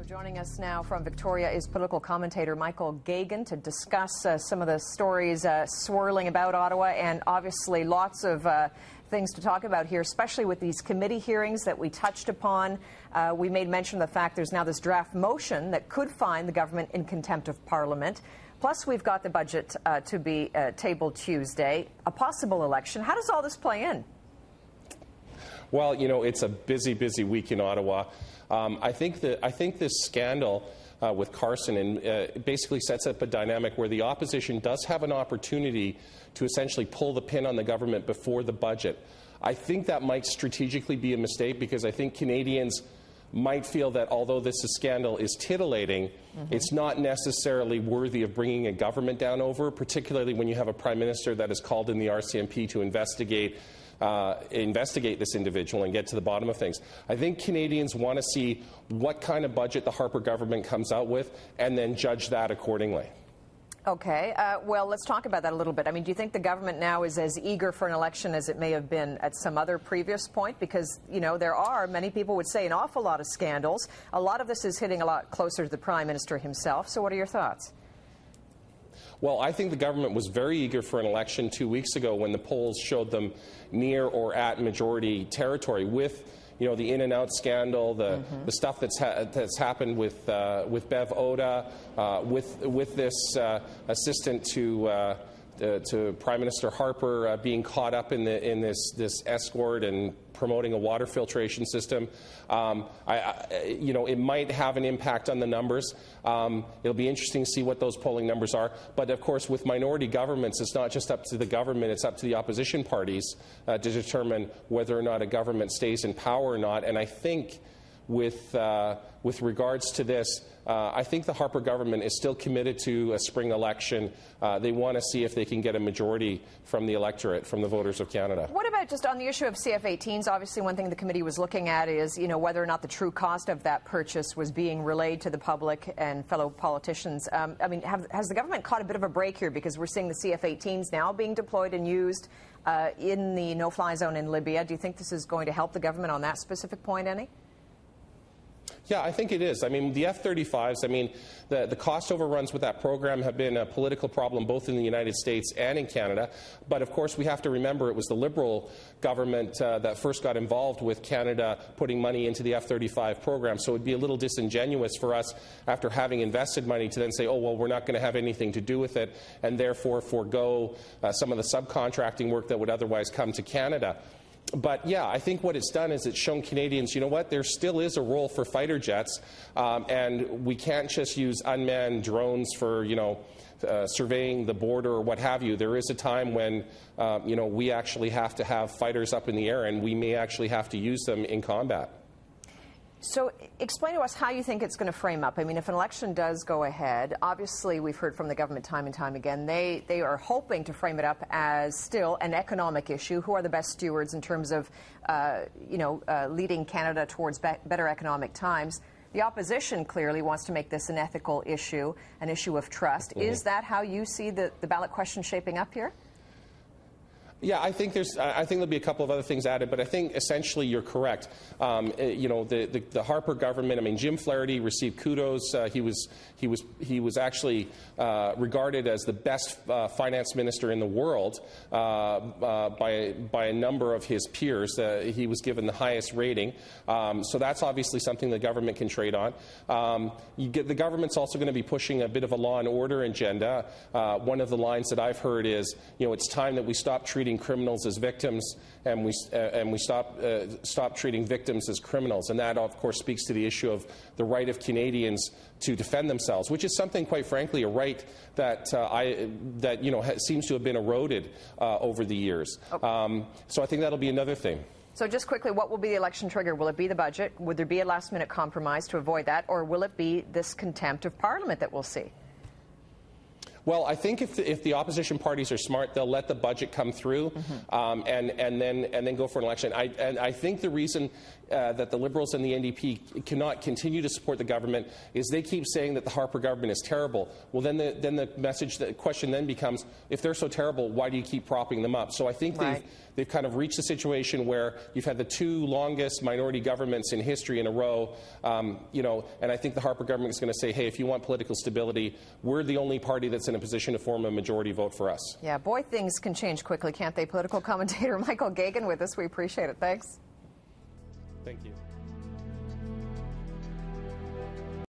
Joining us now from Victoria is political commentator Michael Geoghegan to discuss some of the stories swirling about Ottawa, and obviously lots of things to talk about here, especially with these committee hearings that we touched upon. We made mention of the fact there's now this draft motion that could find the government in contempt of Parliament. Plus, we've got the budget to be tabled Tuesday, a possible election. How does all this play in? Well, you know, it's a busy week in Ottawa. I think this scandal with Carson basically sets up a dynamic where the opposition does have an opportunity to essentially pull the pin on the government before the budget. I think that might strategically be a mistake, because I think Canadians might feel that although this scandal is titillating, it's not necessarily worthy of bringing a government down over, particularly when you have a Prime Minister that has called in the RCMP to investigate this individual and get to the bottom of things. I think Canadians want to see what kind of budget the Harper government comes out with and then judge that accordingly. Okay. Well, let's talk about that a little bit. I mean, do you think the government now is as eager for an election as it may have been at some other previous point? Because, you know, there are, many people would say, an awful lot of scandals. A lot of this is hitting a lot closer to the Prime Minister himself. So what are your thoughts? Well, I think the government was very eager for an election 2 weeks ago when the polls showed them near or at majority territory. With, you know, the in-and-out scandal, the stuff that's happened with Bev Oda, with this assistant to Prime Minister Harper being caught up in this escort and promoting a water filtration system. You know, it might have an impact on the numbers. It'll be interesting to see what those polling numbers are. But of course, with minority governments, it's not just up to the government, it's up to the opposition parties to determine whether or not a government stays in power or not. And I think with regards to this, I think the Harper government is still committed to a spring election. They want to see if they can get a majority from the electorate, from the voters of Canada. What about just on the issue of CF-18s? Obviously, one thing the committee was looking at is, you know, whether or not the true cost of that purchase was being relayed to the public and fellow politicians. I mean, has the government caught a bit of a break here, because we're seeing the CF-18s now being deployed and used in the no-fly zone in Libya? Do you think this is going to help the government on that specific point any? Yeah, I think it is. I mean, the F-35s, I mean, the cost overruns with that program have been a political problem both in the United States and in Canada. But, of course, we have to remember it was the Liberal government that first got involved with Canada putting money into the F-35 program. So it would be a little disingenuous for us, after having invested money, to then say, oh, well, we're not going to have anything to do with it, and therefore forego some of the subcontracting work that would otherwise come to Canada. But, yeah, I think what it's done is it's shown Canadians, you know what, there still is a role for fighter jets, and we can't just use unmanned drones for, you know, surveying the border or what have you. There is a time when, you know, we actually have to have fighters up in the air, and we may actually have to use them in combat. So explain to us how you think it's going to frame up. I mean, if an election does go ahead, obviously we've heard from the government time and time again, they are hoping to frame it up as still an economic issue. Who are the best stewards in terms of, leading Canada towards better economic times? The opposition clearly wants to make this an ethical issue, an issue of trust. Is that how you see the ballot question shaping up here? Yeah, I think there'll be a couple of other things added, but I think essentially you're correct. You know, the Harper government. I mean, Jim Flaherty received kudos. He was actually regarded as the best finance minister in the world by a number of his peers. He was given the highest rating. So that's obviously something the government can trade on. The government's also going to be pushing a bit of a law and order agenda. One of the lines that I've heard is, you know, it's time that we stop treating criminals as victims, and we stop treating victims as criminals. And that, of course, speaks to the issue of the right of Canadians to defend themselves, which is something, quite frankly, a right that seems to have been eroded over the years. Okay. So I think that'll be another thing. So just quickly, what will be the election trigger? Will it be the budget? Would there be a last-minute compromise to avoid that, or will it be this contempt of Parliament that we'll see? Well, I think if the opposition parties are smart, they'll let the budget come through and then go for an election. I think the reason that the Liberals and the NDP cannot continue to support the government is they keep saying that the Harper government is terrible. Well, then the question then becomes, if they're so terrible, why do you keep propping them up? So I think they've kind of reached a situation where you've had the two longest minority governments in history in a row, and I think the Harper government is going to say, hey, if you want political stability, we're the only party that's in a position to form a majority vote for us. Yeah, boy, things can change quickly, can't they? Political commentator Michael Geoghegan with us. We appreciate it. Thanks. Thank you.